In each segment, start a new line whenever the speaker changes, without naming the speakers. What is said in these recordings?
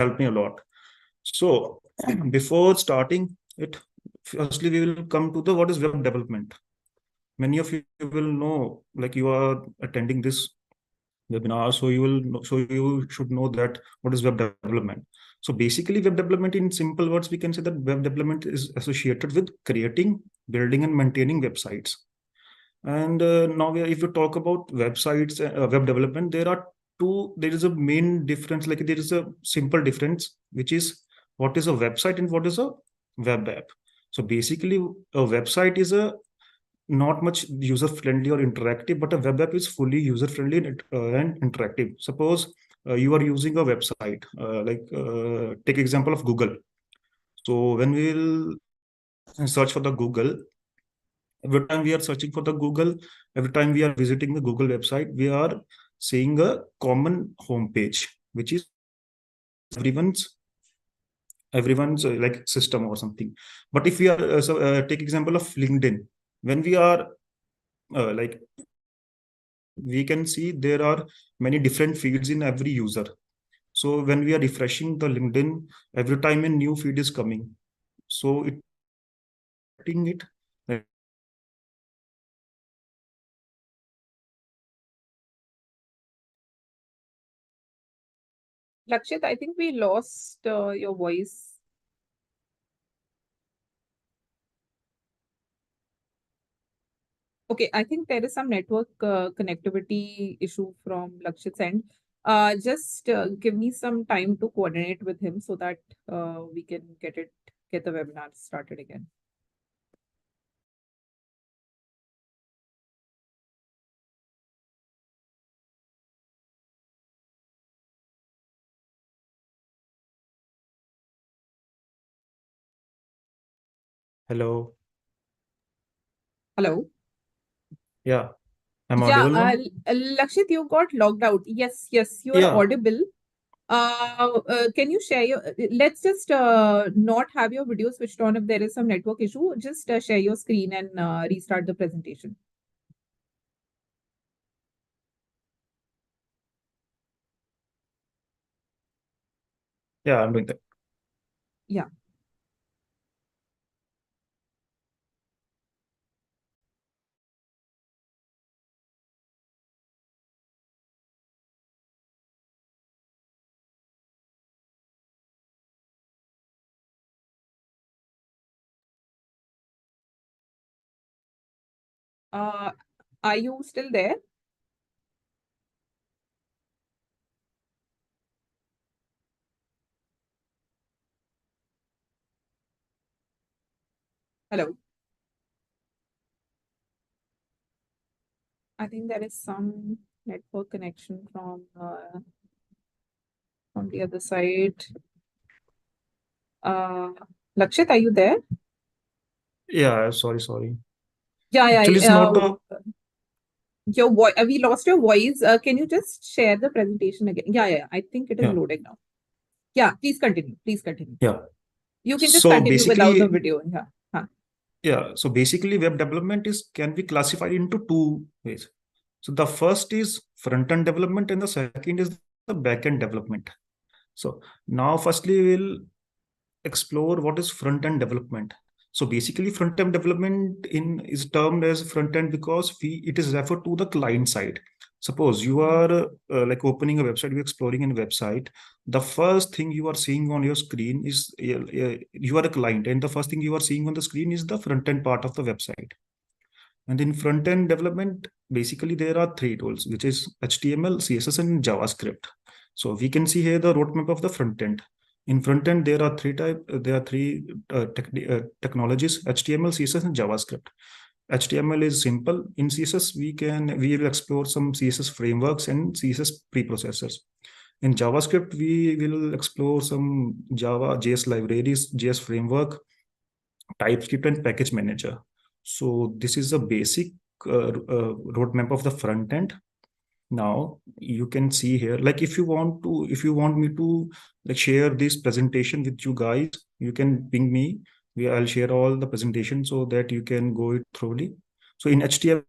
helped me a lot. So before starting it, firstly we will come to the what is web development. Many of you will know, like you are attending this webinar, so you will know, so you should know that what is web development. So basically, web development in simple words, we can say that web development is associated with creating, building, and maintaining websites. And now, if you talk about websites, web development, there are two. There is a main difference. Like there is a simple difference, which is what is a website and what is a web app. So basically, a website is a not much user friendly or interactive, but a web app is fully user friendly and interactive. Suppose you are using a website, take example of Google. So when we'll search for the Google, every time we are searching for the Google, every time we are visiting the Google website, we are seeing a common homepage, which is everyone's like system or something. But if we are take example of LinkedIn, when we are like we can see there are many different feeds in every user. So when we are refreshing the LinkedIn, every time a new feed is coming. So it
Lakshit, I think we lost your voice. Okay, I think there is some network connectivity issue from Lakshit's end. Just give me some time to coordinate with him so that we can get the webinar started again.
hello.
Hello.
Yeah, I'm
Yeah,
audible now.
Lakshit, you got logged out. Yes, you are
Yeah,
audible. Can you share your? Let's just not have your video switched on if there is some network issue. Just share your screen and restart the presentation.
yeah, I'm doing that.
Yeah. Uh, are you still there? Hello. I think there is some network connection from the other side. Uh, Lakshit, are you there?
Yeah, sorry.
Yeah,
Actually, it's not the
your voice. We lost your voice. Can you just share the presentation again? Yeah. I think it is
yeah,
loading now. Yeah, please continue. Please continue.
yeah.
You can just
So
continue without the
basically,
video. Yeah. Huh.
yeah. So basically, web development is can be classified into two ways. So the first is front end development, and the second is the back end development. So now, firstly, we'll explore what is front end development. So basically, front end development in is termed as front end because it is referred to the client side. Suppose you are like opening a website, you're exploring a website. The first thing you are seeing on your screen is you are a client, and the first thing you are seeing on the screen is the front end part of the website. And in front end development, basically there are three tools, which is HTML, CSS, and JavaScript. So we can see here the roadmap of the front end. In front end, there are three technologies: HTML, CSS, and JavaScript. HTML is simple. In CSS, we will explore some CSS frameworks and CSS preprocessors. In JavaScript, we will explore some Java, JS libraries, JS framework, TypeScript, and package manager. So this is a basic roadmap of the front end. Now you can see here, like if you want me to like share this presentation with you guys, you can ping me. I'll share all the presentation so that you can go it thoroughly. So in HTML,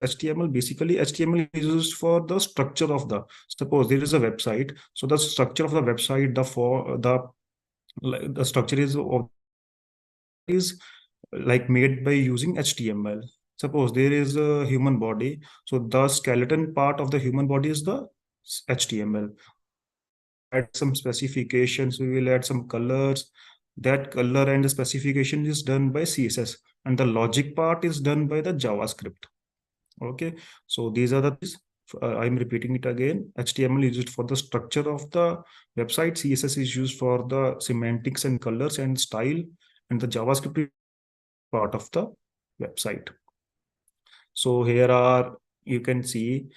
HTML, basically HTML is used for the structure of the, suppose there is a website, so the structure of the website, the structure is like made by using HTML. Suppose there is a human body, so the skeleton part of the human body is the HTML. Add some specifications, we will add some colors. That color and the specification is done by CSS, and the logic part is done by the JavaScript. Okay, so these are the things. I'm repeating it again. HTML is used for the structure of the website. CSS is used for the semantics and colors and style, and the JavaScript is part of the website. So here are, you can see,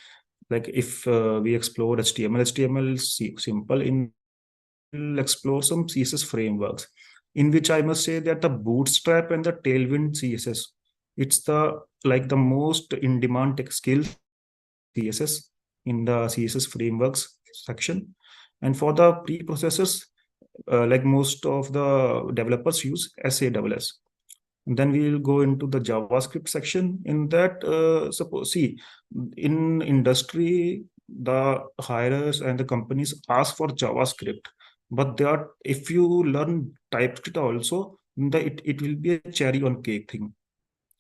like if we explore HTML is simple. We'll explore some CSS frameworks, in which I must say that the Bootstrap and the Tailwind CSS, it's the like the most in-demand tech skill CSS in the CSS frameworks section. And for the preprocessors, like most of the developers use SASS. And then we will go into the JavaScript section. In that, suppose, see, in industry, the hirers and the companies ask for JavaScript, but they are, if you learn TypeScript also, it will be a cherry on cake thing.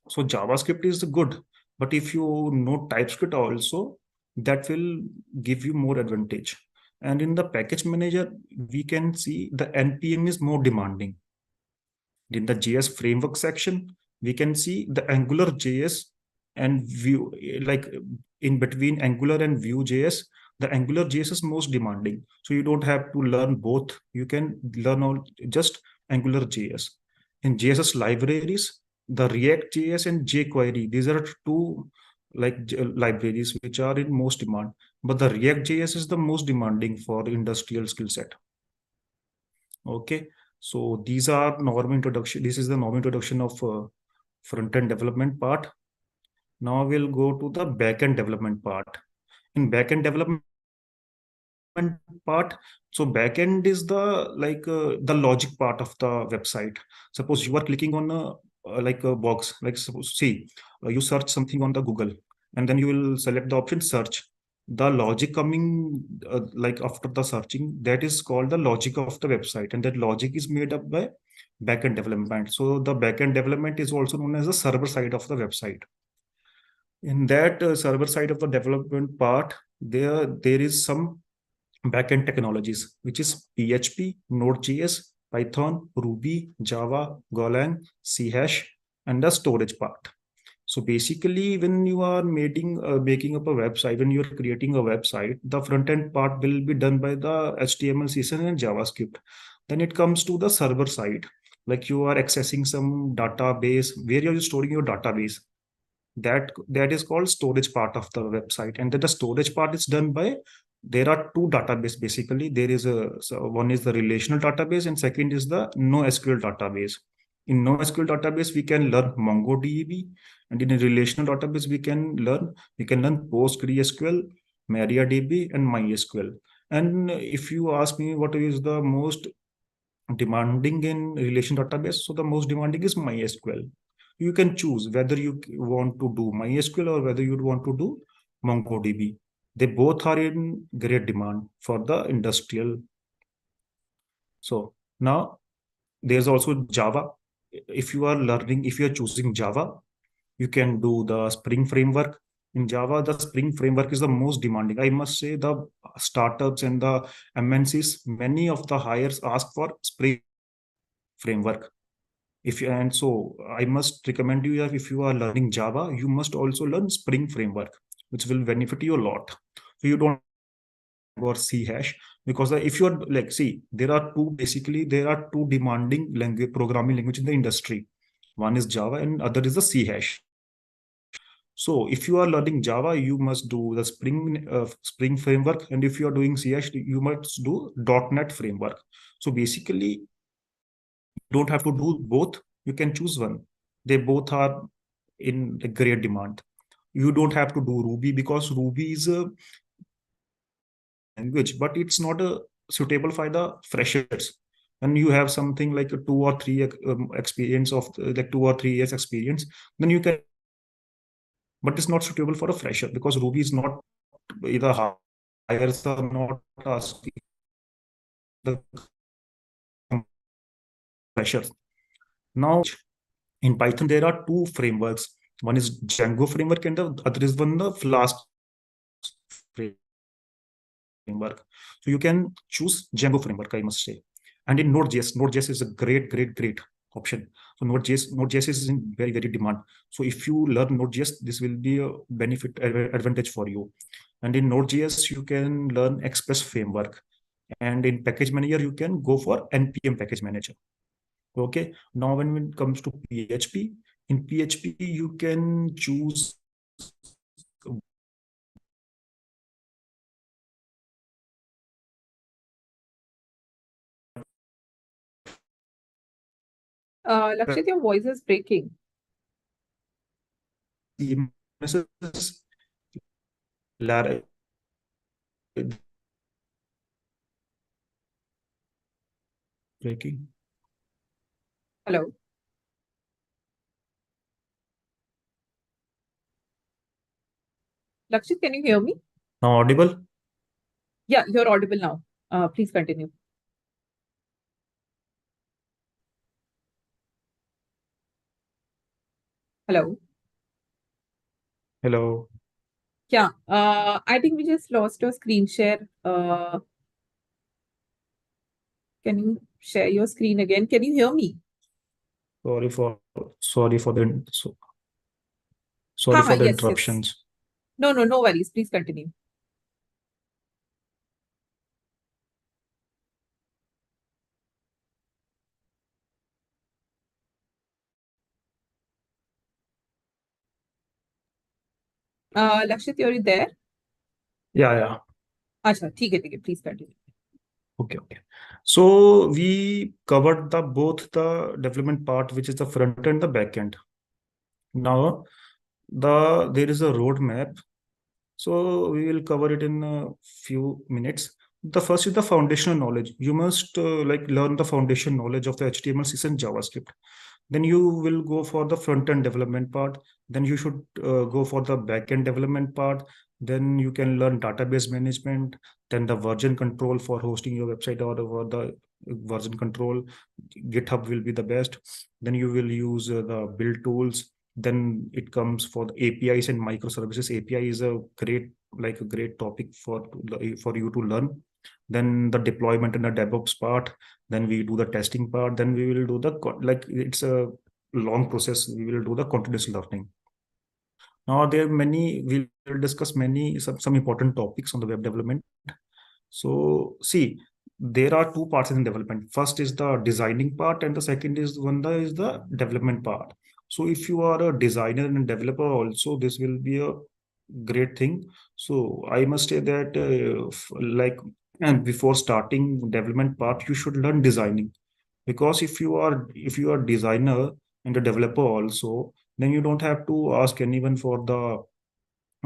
So JavaScript is good, but if you know TypeScript also, that will give you more advantage. And in the package manager, we can see the NPM is more demanding. In the JS framework section, we can see the Angular JS and Vue, like in between Angular and Vue JS, the Angular JS is most demanding. So you don't have to learn both. You can learn all just Angular JS. In JSS libraries, the React JS and jQuery, these are two libraries which are in most demand. But the React JS is the most demanding for industrial skill set. Okay. So these are norm introduction. This is the norm introduction of front-end development part. Now we'll go to the back-end development part. In back-end development part, so back-end is the logic part of the website. Suppose you are clicking on a box, like suppose, see, you search something on the Google, and then you will select the option search. The logic coming like after the searching, that is called the logic of the website, and that logic is made up by backend development. So the backend development is also known as the server side of the website. In that server side of the development part, there is some backend technologies, which is PHP, Node.js, Python, Ruby, Java, Golang, C hash, and the storage part. So basically, when you are making up a website, when you're creating a website, the front end part will be done by the HTML, CSS, and JavaScript. Then it comes to the server side, like you are accessing some database. Where are you storing your database? That is called storage part of the website. And then the storage part is done by, there are two database basically. There is one is the relational database, and second is the NoSQL database. In NoSQL database, we can learn MongoDB, and in a relational database, we can learn PostgreSQL, MariaDB, and MySQL. And if you ask me what is the most demanding in relation database, so the most demanding is MySQL. You can choose whether you want to do MySQL or whether you want to do MongoDB. They both are in great demand for the industrial. So now there's also Java. If you are choosing Java, you can do the Spring framework. In Java, the Spring framework is the most demanding. I must say the startups and the MNCs, many of the hires ask for Spring framework. And so I must recommend you that if you are learning Java, you must also learn Spring framework, which will benefit you a lot. So you don't or C hash, because if you're like, see, there are two demanding programming language in the industry. One is Java and other is the C hash. So if you are learning Java, you must do the Spring framework, and if you are doing C hash, you must do .NET framework. So basically, you don't have to do both. You can choose one. They both are in a great demand. You don't have to do Ruby, because Ruby is a language, but it's not suitable for the freshers. And you have something like a 2 or 3 experience of like 2 or 3 years experience, then you can but it's not suitable for a fresher because Ruby is not either hires are not asking the freshers. Now in Python there are two frameworks. One is Django framework and the other is one the Flask framework. So you can choose Django framework, I must say. And in Node.js is a great option. So Node.js is in very demand. So if you learn Node.js, this will be a benefit advantage for you. And in Node.js, you can learn Express framework. And in package manager, you can go for npm package manager. Okay. Now when it comes to PHP, in PHP you can choose
Lakshit, your voice is breaking.
CMSs, breaking.
Hello. Lakshit, can you hear me?
Now audible?
Yeah, you're audible now. Please continue. Hello.
Hello.
Yeah, I think we just lost your screen share. Can you share your screen again? Can you hear me?
Sorry for sorry for the sorry
Haha,
for the
yes, yes.
interruptions.
No, no, no worries. Please continue. Lakshit, you're there?
Yeah.
अच्छा, ठीक है, please continue.
Okay. So we covered the both the development part, which is the front end, the back end. Now there is a roadmap. So we will cover it in a few minutes. The first is the foundational knowledge. You must learn the foundation knowledge of the HTML, CSS, and JavaScript. Then you will go for the front end development part. Then you should go for the back end development part. Then you can learn database management. Then the version control for hosting your website or for the version control. GitHub will be the best. Then you will use the build tools. Then it comes for the APIs and microservices. API is a great topic for you to learn. Then the deployment and the DevOps part. Then we do the testing part. Then we will do the it's a long process. We will do the continuous learning. Now there are many. We will discuss some important topics on the web development. So see, there are two parts in development. First is the designing part, and the second is the development part. So if you are a designer and developer also, this will be a great thing. So I must say that and before starting development part, you should learn designing, because if you are designer and a developer also, then you don't have to ask anyone for the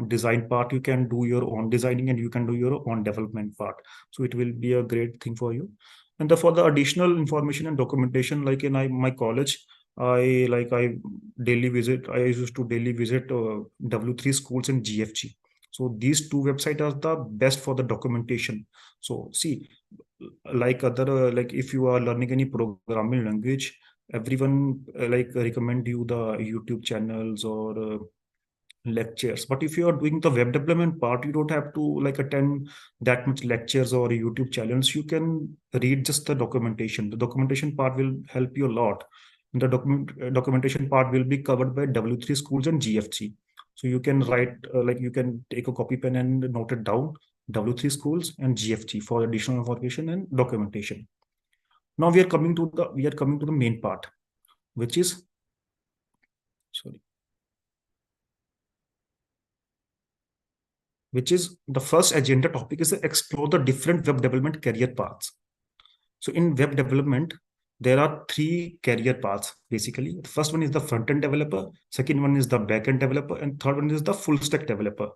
design part. You can do your own designing and you can do your own development part. So it will be a great thing for you. And for the additional information and documentation, like in my college, I I used to daily visit W3 schools and GFG. So these two websites are the best for the documentation. So see, like if you are learning any programming language, everyone recommend you the YouTube channels or lectures. But if you are doing the web development part, you don't have to attend that much lectures or YouTube channels. You can read just the documentation. The documentation part will help you a lot. The documentation part will be covered by W3 schools and GFG. So you can write you can take a copy pen and note it down, W3 schools and GFG for additional information and documentation. Now we are coming to the main part, which is sorry which is the first agenda topic is to explore the different web development career paths. So in web development, there are three career paths basically. The first one is the front end developer, second one is the back end developer, and third one is the full stack developer.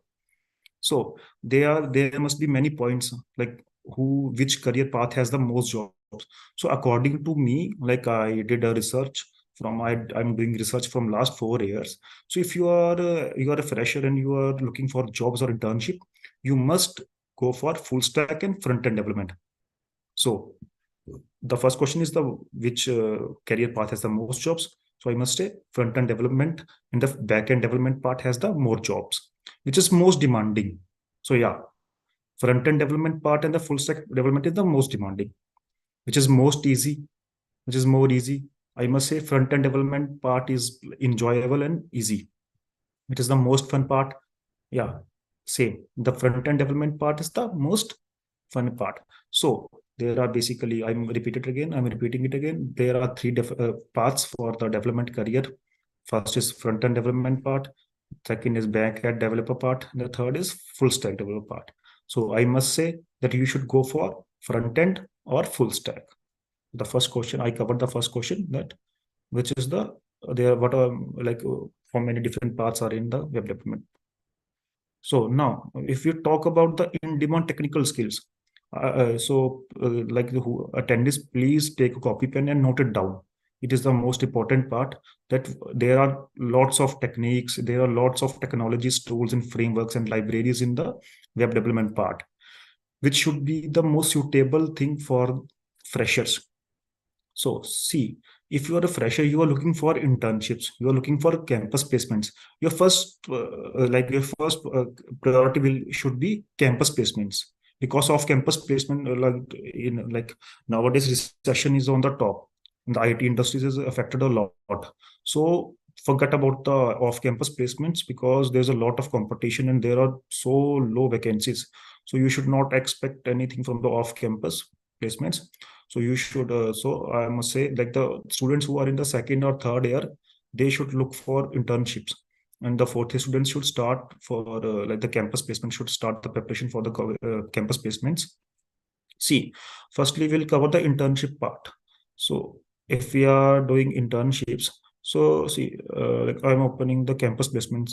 So there must be many points like which career path has the most jobs. So according to me, like I did a research I'm doing research from last 4 years. So if you are a fresher and you are looking for jobs or internship, you must go for full stack and front end development. So the first question is the which career path has the most jobs. So I must say front end development and the back end development part has the more jobs, which is most demanding. So yeah, front end development part and the full stack development is the most demanding, which is most easy, which is more easy. I must say front end development part is enjoyable and easy. It is the most fun part. Yeah, same. The front end development part is the most fun part. So there are basically, I'm repeating it again. There are three paths for the development career. First is front end development part. Second is back end developer part. And the third is full stack developer part. So I must say that you should go for front end or full stack. The first question, I covered the first question, that which is the there what are like how many different parts are in the web development. So now, if you talk about the in-demand technical skills, like the who attendees, please take a copy pen and note it down. It is the most important part, that there are lots of techniques, there are lots of technologies, tools, and frameworks and libraries in the web development part, which should be the most suitable thing for freshers. So see, if you are a fresher, you are looking for internships, you are looking for campus placements. Your first, priority will should be campus placements, because of campus placement, like nowadays recession is on the top, and the IT industries is affected a lot. So forget about the off-campus placements, because there's a lot of competition and there are so low vacancies. So you should not expect anything from the off-campus placements. So you should, so I must say, like the students who are in the second or third year, they should look for internships. And the fourth year students should start for like the campus placement, should start the preparation for the campus placements. See, firstly, we'll cover the internship part. So if we are doing internships, so see, like I'm opening the campus placements.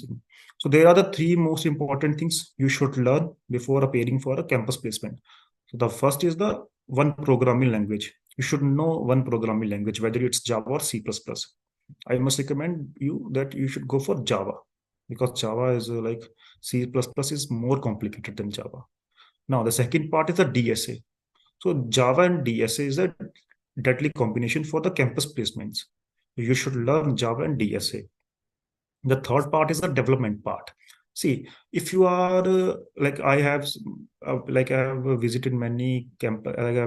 So there are the three most important things you should learn before appearing for a campus placement. So the first is the one programming language. You should know one programming language, whether it's Java or C++. I must recommend you that you should go for Java, because Java is like C++ is more complicated than Java. Now, the second part is the DSA. So Java and DSA is a deadly combination for the campus placements. You should learn Java and DSA. The third part is the development part. See, if you are like I have visited many camp, like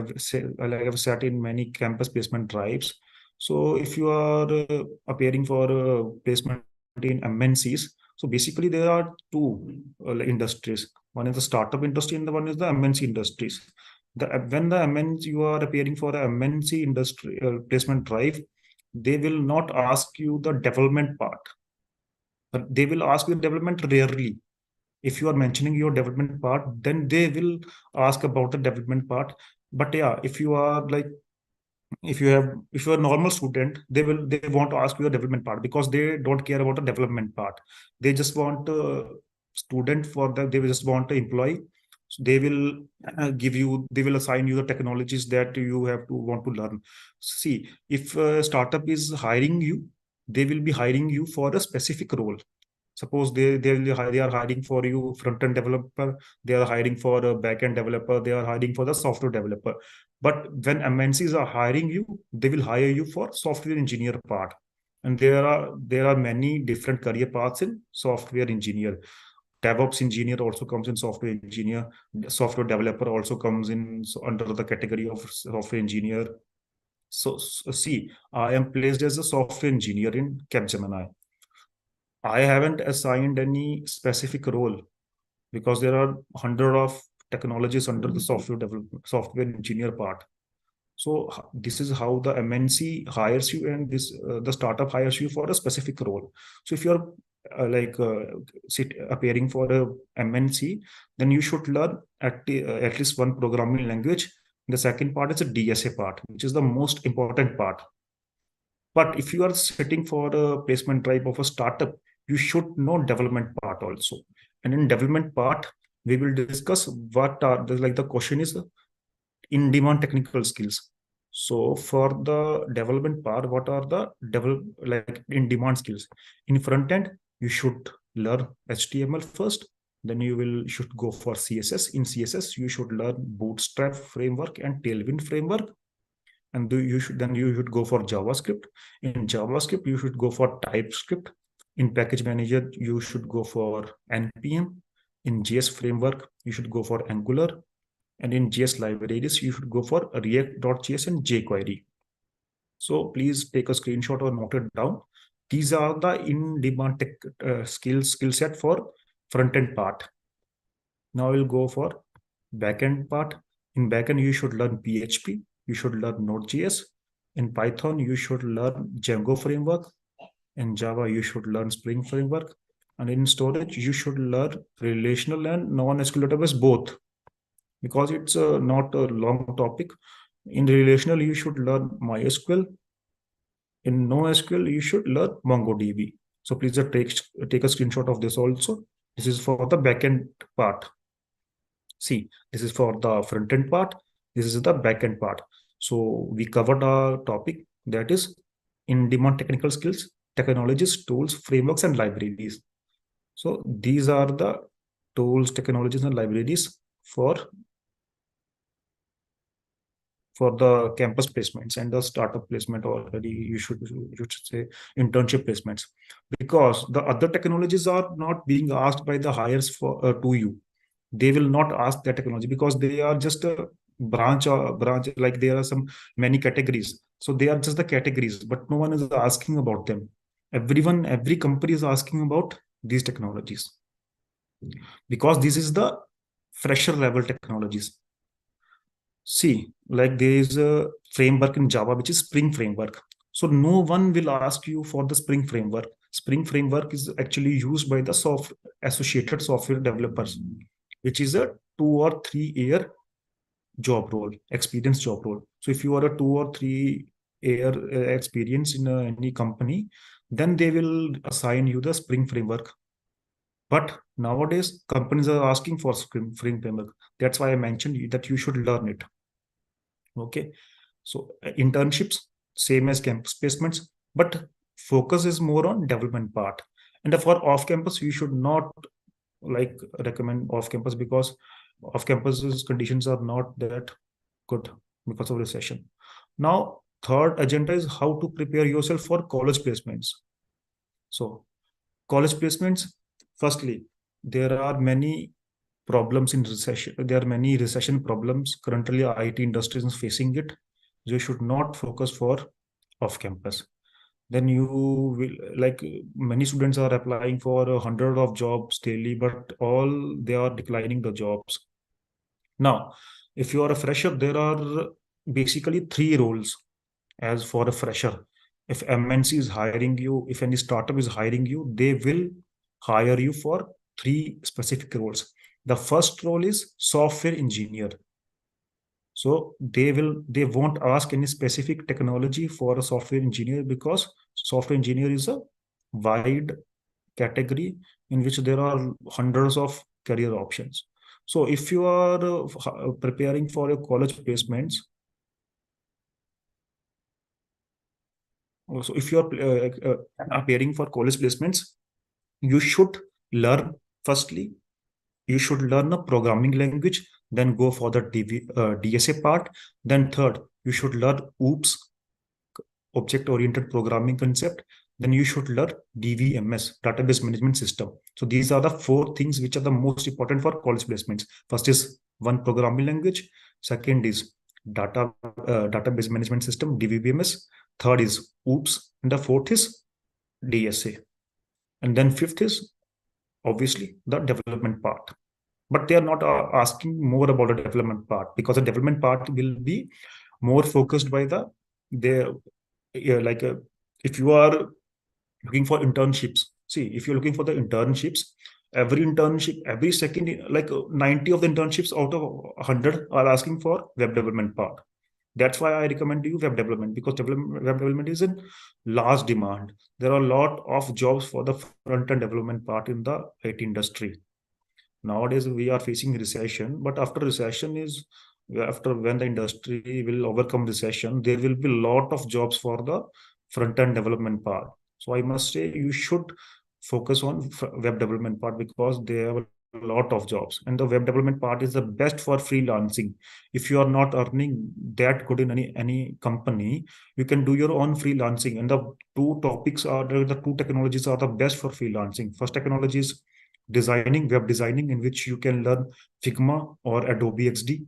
I've sat in many campus placement drives. So if you are appearing for placement in MNCs, so basically there are two industries. One is the startup industry and the one is the MNC industries. When the MNC, you are appearing for a MNC industry placement drive, they will not ask you the development part, but they will ask you development rarely. If you are mentioning your development part, then they will ask about the development part. But yeah, if you are like, if you are a normal student, they want to ask you the development part, because they don't care about the development part. They just want a student for that, they just want an employee. So they will they will assign you the technologies that you have to want to learn. See, if a startup is hiring you, they will be hiring you for a specific role. Suppose they are hiring for you front end developer, they are hiring for a back end developer, they are hiring for the software developer. But when MNCs are hiring you, they will hire you for software engineer part. And there are many different career paths in software engineer. DevOps engineer also comes in software engineer. Software developer also comes in under the category of software engineer. So see, I am placed as a software engineer in Capgemini. I haven't assigned any specific role, because there are hundred of technologies under the software development, software engineer part. So this is how the MNC hires you, and this the startup hires you for a specific role. So if you're appearing for a MNC, then you should learn at least one programming language. The second part is a DSA part, which is the most important part. But if you are sitting for a placement drive of a startup, you should know development part also. And in development part, we will discuss what are the question is in-demand technical skills. So for the development part, what are the like in demand skills? In front end, you should learn HTML first. Then you should go for CSS. In CSS, you should learn Bootstrap framework and Tailwind framework. And you should go for JavaScript. In JavaScript, you should go for TypeScript. In package manager, you should go for NPM. In JS framework, you should go for Angular. And in JS libraries, you should go for React.js and jQuery. So please take a screenshot or note it down. These are the in-demand tech skill set for front-end part. Now we'll go for backend part. In backend, you should learn PHP. You should learn Node.js. In Python, you should learn Django framework. In Java, you should learn Spring framework. And in storage, you should learn relational and non-SQL database both, because it's not a long topic. In relational, you should learn MySQL. In NoSQL, you should learn MongoDB. So please take a screenshot of this also. This is for the backend part. See, this is for the front end part. This is the backend part. So we covered a topic that is in-demand technical skills, technologies, tools, frameworks, and libraries. So these are the tools, technologies, and libraries for the campus placements and the startup placement, or you should say internship placements, because the other technologies are not being asked by the hires for to you. They will not ask that technology because they are just a branch, like there are some many categories, so they are just the categories, but no one is asking about them. Every company is asking about these technologies, because this is the fresher level technologies. See, like there is a framework in Java, which is Spring framework. So no one will ask you for the Spring framework. Spring framework is actually used by the associated software developers, which is a 2 or 3 year job role, experience job role. So if you are a 2 or 3 year experience in any company, then they will assign you the Spring framework. But nowadays, companies are asking for Spring framework. That's why I mentioned that you should learn it. Okay, so internships, same as campus placements, but focus is more on development part. And for off campus, you should not like recommend off campus, because off campus's conditions are not that good because of recession. Now, third agenda is how to prepare yourself for college placements. So college placements, firstly, there are many problems in recession. There are many recession problems currently. IT industry is facing it. You should not focus for off campus. Then you will, like, many students are applying for 100 of jobs daily, but all they are declining the jobs. Now, if you are a fresher, there are basically 3 roles as for a fresher. If MNC is hiring you, if any startup is hiring you, they will hire you for 3 specific roles. The first role is software engineer. So they won't ask any specific technology for a software engineer, because software engineer is a wide category in which there are hundreds of career options. So if you are preparing for your college placements, so if you are preparing for college placements, you should learn, firstly, you should learn a programming language, then go for the DSA part. Then third, you should learn OOPS, object oriented programming concept. Then you should learn DVMS, database management system. So these are the 4 things which are the most important for college placements. First is one programming language. Second is database management system, DVMS. Third is OOPS, and the fourth is DSA. And then fifth is obviously the development part. But they are not asking more about the development part, because the development part will be more focused by like if you are looking for internships. See, if you're looking for the internships, every internship, every second, like 90 of the internships out of 100 are asking for web development part. That's why I recommend you web development, because web development is in large demand. There are a lot of jobs for the front end development part in the IT industry. Nowadays we are facing recession, but after recession is after when the industry will overcome recession, there will be a lot of jobs for the front end development part. So I must say you should focus on web development part because they have a lot of jobs, and the web development part is the best for freelancing. If you are not earning that good in any company, you can do your own freelancing. And the two topics are the two technologies are the best for freelancing. First technology is designing, web designing, in which you can learn Figma or Adobe XD.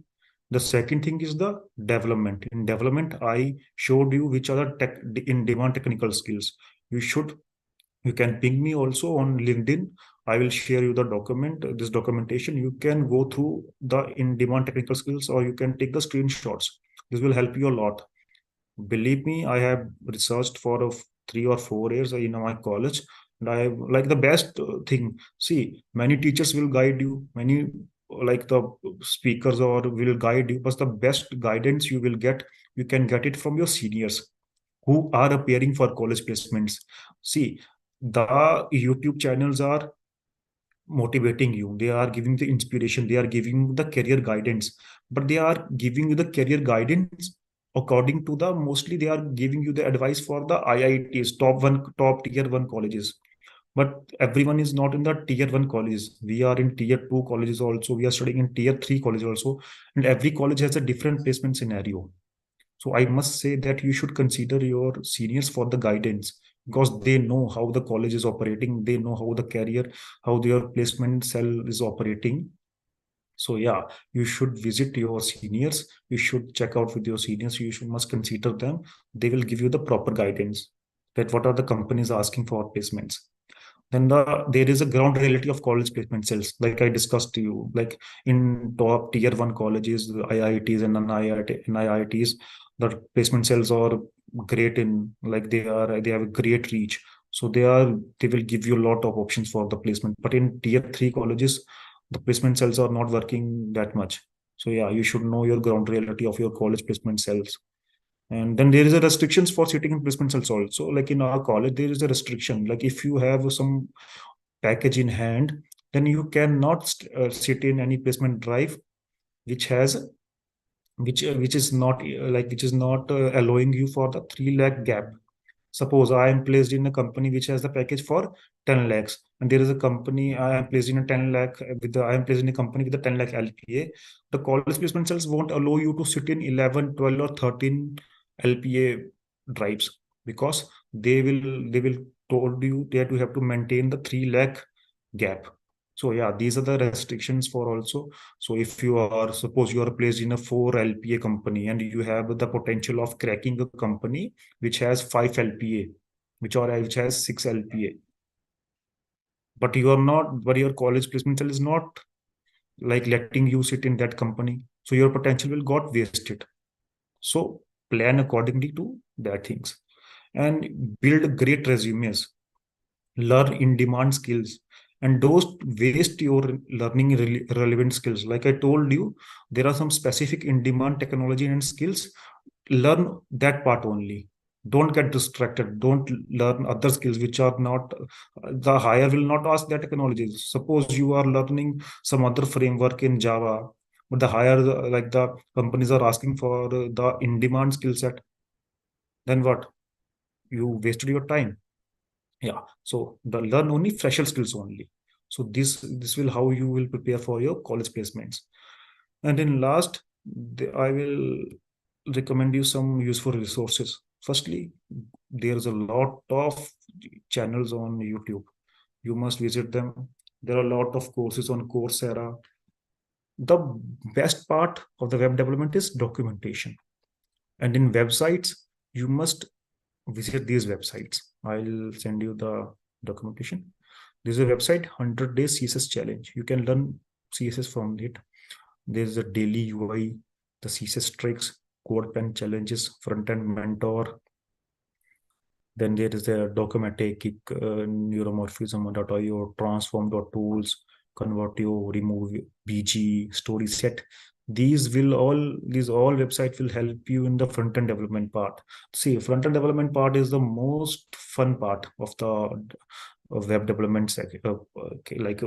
The second thing is the development. In development, I showed you which are the in demand technical skills. You can ping me also on LinkedIn. I will share you the this documentation. You can go through the in demand technical skills, or you can take the screenshots. This will help you a lot. Believe me, I have researched for 3 or 4 years in my college, and I like the best thing. See, many teachers will guide you, many like the speakers or will guide you, but the best guidance you can get it from your seniors who are appearing for college placements. See, the YouTube channels are motivating you, they are giving the inspiration, they are giving the career guidance, but they are giving you the career guidance according to the mostly they are giving you the advice for the IITs, top tier 1 colleges. But everyone is not in the tier 1 colleges. We are in tier 2 colleges also, we are studying in tier 3 colleges also, and every college has a different placement scenario. So I must say that you should consider your seniors for the guidance, because they know how the college is operating, they know how the career, how their placement cell is operating. So yeah, you should visit your seniors. You should check out with your seniors. You should must consider them. They will give you the proper guidance that what are the companies asking for placements. Then there is a ground reality of college placement cells, like I discussed to you, like in top tier 1 colleges, the IITs and NIITs, the placement cells are great in, like they have a great reach. So they will give you a lot of options for the placement. But in tier 3 colleges, the placement cells are not working that much. So yeah, you should know your ground reality of your college placement cells. And then there is a restrictions for sitting in placement cells also. Like in our college, there is a restriction. Like if you have some package in hand, then you cannot sit in any placement drive which has which is not which is not allowing you for the 3 lakh gap. Suppose I am placed in a company which has the package for 10 lakhs, and there is a company I am placed in a 10 lakh I am placed in a company with a 10 lakh LPA. The college placement cells won't allow you to sit in 11, 12, or 13 LPA drives, because they will told you that you have to maintain the 3 lakh gap. So yeah, these are the restrictions for also. So if you are, suppose you are placed in a 4 LPA company and you have the potential of cracking a company which has 5 LPA, which has 6 LPA, but you are not, but your college placement cell is not like letting you sit in that company. So your potential will got wasted. So plan accordingly to that things, and build great resumes, learn in demand skills, and don't waste your learning relevant skills. Like I told you, there are some specific in demand technology and skills. Learn that part only. Don't get distracted. Don't learn other skills which are not, the hire will not ask that technologies. Suppose you are learning some other framework in Java, but the hire, like the companies are asking for the in demand skill set, then what? You wasted your time. Yeah, so the learn only fresher skills only. So this will how you will prepare for your college placements. And in last, I will recommend you some useful resources. Firstly, there's a lot of channels on YouTube. You must visit them. There are a lot of courses on Coursera. The best part of the web development is documentation. And in websites, you must visit these websites. I'll send you the documentation. There's a website, 100 Days CSS Challenge. You can learn CSS from it. There's a daily UI, the CSS tricks, code pen challenges, front end mentor. Then there is the documentate, kick, neuromorphism.io, transform.tools, convertio, remove BG, story set. These all websites will help you in the front end development part. See, front end development part is the most fun part of the web development okay, like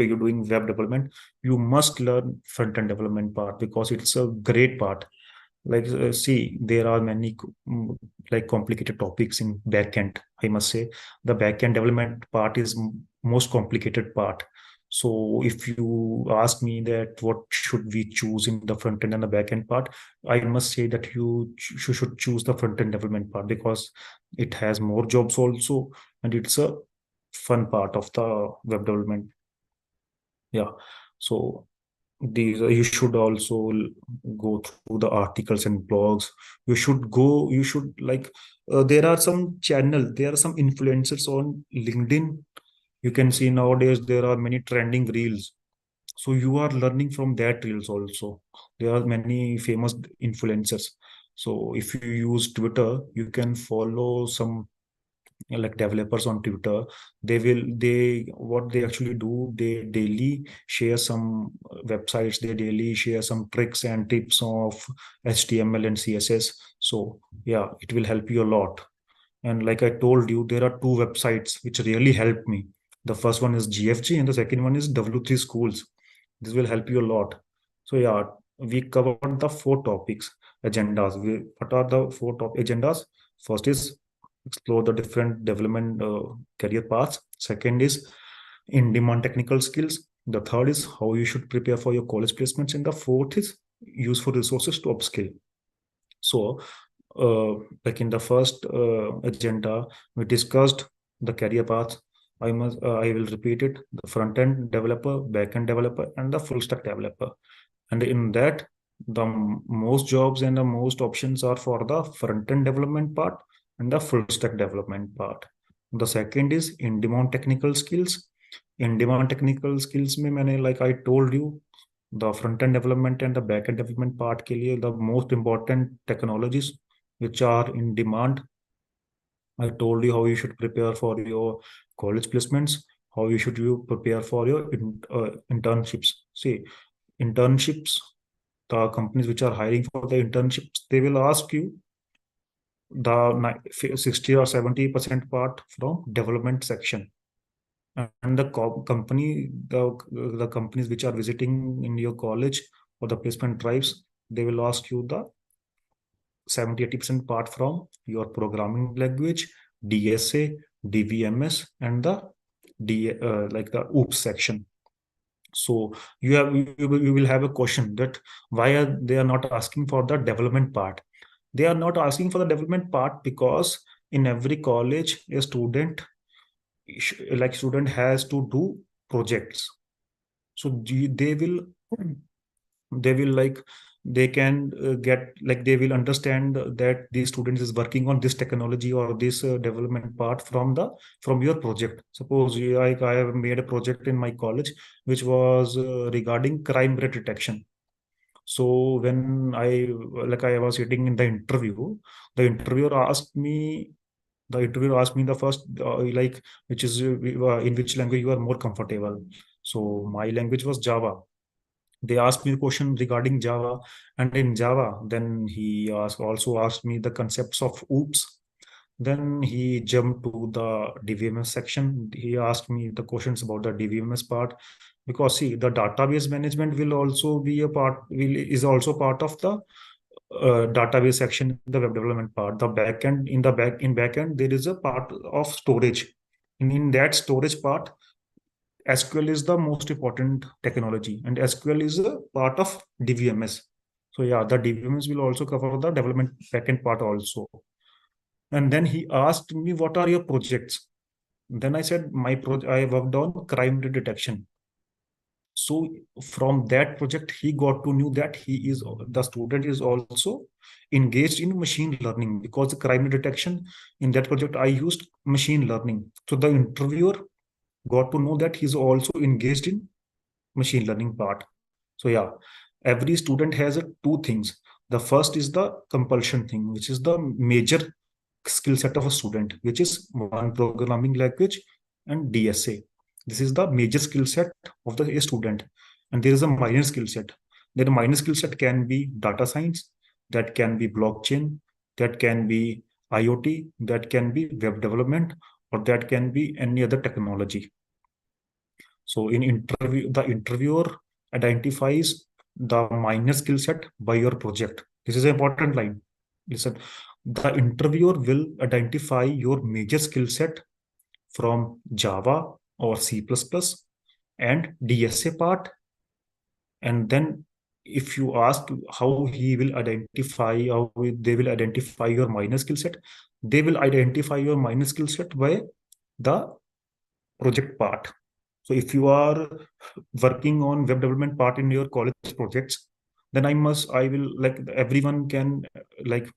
you're doing web development, you must learn front-end development part because it's a great part. Like see, there are many like complicated topics in backend. I must say the backend development part is most complicated part. So if you ask me that what should we choose in the front end and the backend part, I must say that you should choose the front end development part because it has more jobs also, and it's a fun part of the web development. Yeah. So these you should also go through the articles and blogs. You should like there are some channel, there are some influencers on LinkedIn. You can see nowadays there are many trending reels, so you are learning from that reels also. There are many famous influencers. So if you use Twitter, you can follow some like developers on Twitter. They what they actually do, they daily share some websites, they daily share some tricks and tips of HTML and CSS. So yeah, it will help you a lot. And like I told you, there are two websites which really helped me. The first one is GFG and the second one is W3 Schools. This will help you a lot. So yeah, we covered the four topics, agendas. What are the four top agendas? First is explore the different development career paths. Second is in-demand technical skills. The third is how you should prepare for your college placements. And the fourth is useful resources to upskill. So uh, like in the first agenda, we discussed the career path. I will repeat it: the front end developer, back end developer, and the full stack developer. And in that, the most jobs and the most options are for the front end development part and the full stack development part. The second is in demand technical skills. In demand technical skills में मैंने like I told you, the front end development and the back end development part के लिए the most important technologies which are in demand. I told you how you should prepare for your college placements, how you prepare for your internships. See, internships, the companies which are hiring for the internships, they will ask you the 60 or 70% part from development section. And the the companies which are visiting in your college or the placement drives, they will ask you the 70-80% part from your programming language, DSA, DVMS, and the like the OOPS section. So you will have a question that why are they are not asking for the development part? They are not asking for the development part because in every college a student has to do projects. So they will like they can get like they will understand that the student is working on this technology or this development part from your project. Suppose I have made a project in my college which was regarding crime rate detection. So when I was sitting in the interview, the interviewer asked me the first like which is in which language you are more comfortable. So my language was Java. They asked me a question regarding Java, and in Java, then he also asked me the concepts of OOPS. Then he jumped to the DVMS section. He asked me the questions about the DVMS part because see, the database management will also be a part will is also part of the database section, the web development part. The backend in backend there is a part of storage. In that storage part, SQL is the most important technology, and SQL is a part of DVMS. So yeah, the DVMS will also cover the development backend part also. And then he asked me, "What are your projects?" Then I said, I worked on crime rate detection." So from that project, he got to know that the student is also engaged in machine learning because the crime rate detection in that project I used machine learning. So the interviewer got to know that he's also engaged in machine learning part. So yeah, every student has two things. The first is the compulsion thing, which is the major skill set of a student, which is one programming language and DSA. This is the major skill set of the student. And there is a minor skill set. The minor skill set can be data science, that can be blockchain, that can be IoT, that can be web development, or that can be any other technology. So in interview, the interviewer identifies the minor skill set by your project. This is an important line. Listen, the interviewer will identify your major skill set from Java or C++ and DSA part. And then if you ask how he will identify, how they will identify your minor skill set, they will identify your minor skill set by the project part. So if you are working on web development part in your college projects, then I will like everyone can like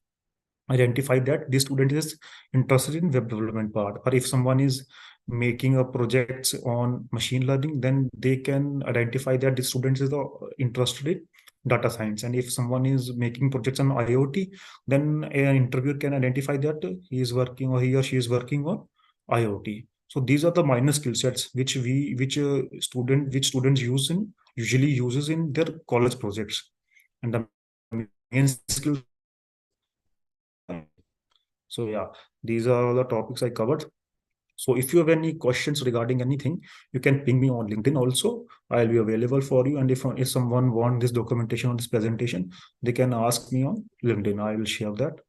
identify that this student is interested in web development part. Or if someone is making a projects on machine learning, then they can identify that this student is interested in data science. And if someone is making projects on IoT, then an interviewer can identify that he is working or he or she is working on IoT. So these are the minor skill sets which students usually uses in their college projects. And the main skills. So yeah, these are all the topics I covered. So if you have any questions regarding anything, you can ping me on LinkedIn also. I'll be available for you. And if someone want this documentation on this presentation, they can ask me on LinkedIn. I will share that.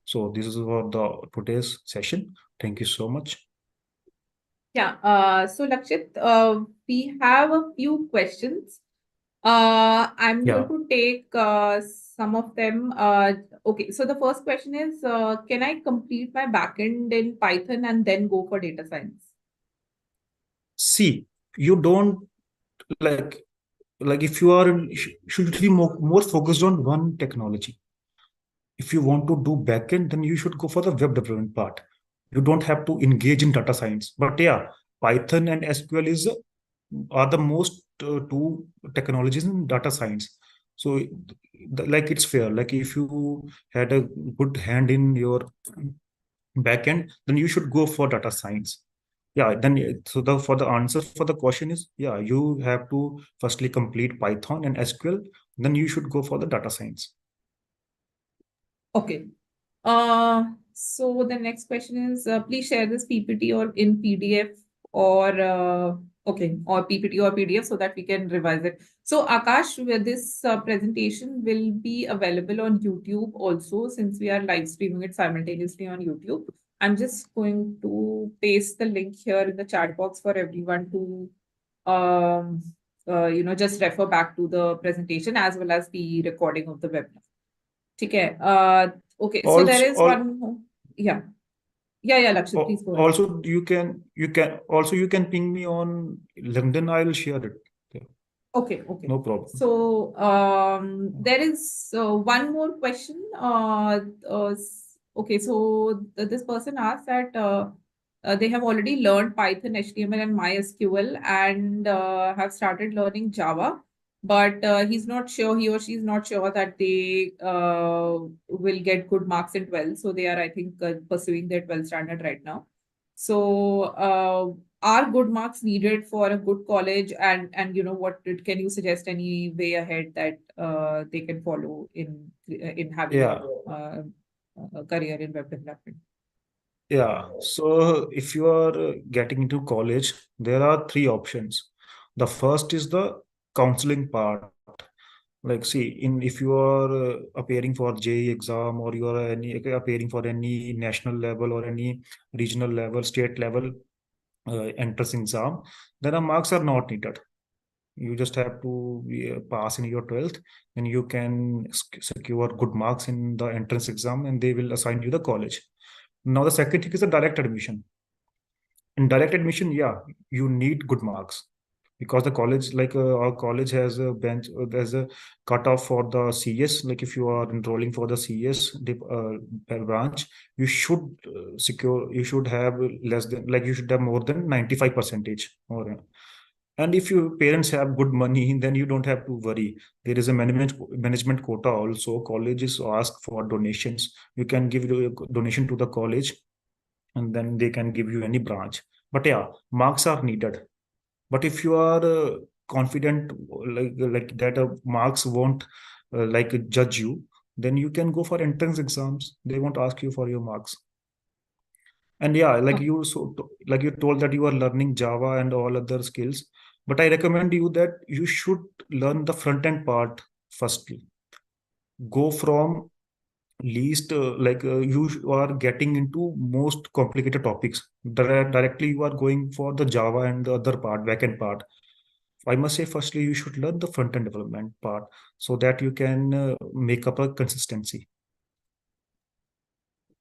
So this is for the today's session. Thank you so much.
Yeah. So Lakshit, we have a few questions. I'm
Yeah.
going to take some of them. Okay, so the first question is, can I complete my backend in Python and then go for data science?
See, you don't like if you are should be more focused on one technology. If you want to do backend, then you should go for the web development part. You don't have to engage in data science. But yeah, Python and SQL are the most two technologies in data science. So like it's fair. Like if you had a good hand in your backend, then you should go for data science. Yeah, then so the for the answer for the question is yeah, you have to firstly complete Python and SQL, then you should go for the data science.
Okay. So the next question is, please share this PPT or in PDF or okay, or PPT or PDF so that we can revise it. So Akash, where this presentation will be available on YouTube also, since we are live streaming it simultaneously on YouTube. I'm just going to paste the link here in the chat box for everyone to just refer back to the presentation as well as the recording of the webinar. Okay. Okay. So there
Also,
is one more. Yeah. Yeah, Lakshit, please go ahead.
also you can ping me on LinkedIn. I'll share it. Yeah,
Okay.
no problem.
So there is one more question. Okay, so this person asked that they have already learned Python, HTML, and MySQL and have started learning Java, but he's not sure, he or she is not sure that they will get good marks in 12. So they are, I think, pursuing their 12 standard right now. So are good marks needed for a good college, and what can you suggest any way ahead that they can follow in having
Yeah.
a career in web development?
Yeah. So if you are getting into college, there are three options. The first is the counseling part. Like, see, in if you are appearing for JEE exam or you are appearing for any national level or any regional level, state level entrance exam, then the marks are not needed. You just have to pass in your 12th, and you can secure good marks in the entrance exam, and they will assign you the college. Now, the second thing is the direct admission. In direct admission, yeah, you need good marks because the college, like our college has a bench, there's a cutoff for the CS. Like if you are enrolling for the CS branch, you should you should have less than, like you should have more than 95 percentage. Or and if your parents have good money, then you don't have to worry. There is a management quota also. Colleges ask for donations. You can give a donation to the college, and then they can give you any branch. But yeah, marks are needed. But if you are confident, like that marks won't like judge you, then you can go for entrance exams. They won't ask you for your marks. And yeah, like you told that you are learning Java and all other skills. But I recommend you that you should learn the front end part firstly. Go from least you are getting into most complicated topics. Directly you are going for the Java and the other part, backend part. I must say, firstly, you should learn the front end development part so that you can make up a consistency.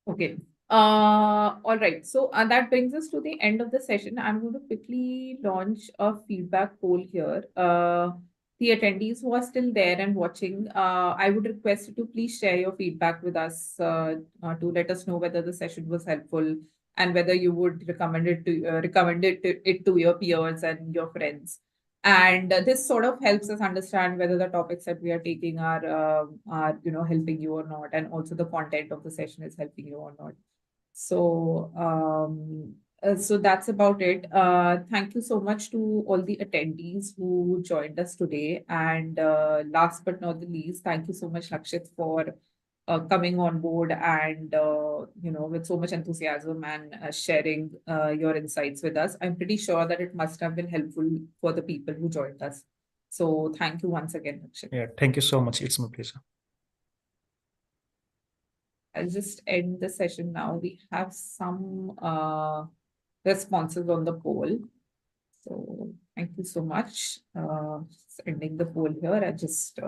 Okay. All right. So that brings us to the end of the session. I'm going to quickly launch a feedback poll here. The attendees who are still there and watching, I would request you to please share your feedback with us to let us know whether the session was helpful and whether you would recommend it to your peers and your friends. And this sort of helps us understand whether the topics that we are taking are helping you or not, and also the content of the session is helping you or not. So so that's about it. Thank you so much to all the attendees who joined us today. And last but not the least, thank you so much, Lakshit, for coming on board and with so much enthusiasm and sharing your insights with us. I'm pretty sure that it must have been helpful for the people who joined us. So thank you once again, Lakshit.
Yeah, thank you so much. It's my pleasure.
I'll just end the session now. We have some responses on the poll. So thank you so much. Just ending the poll here. I just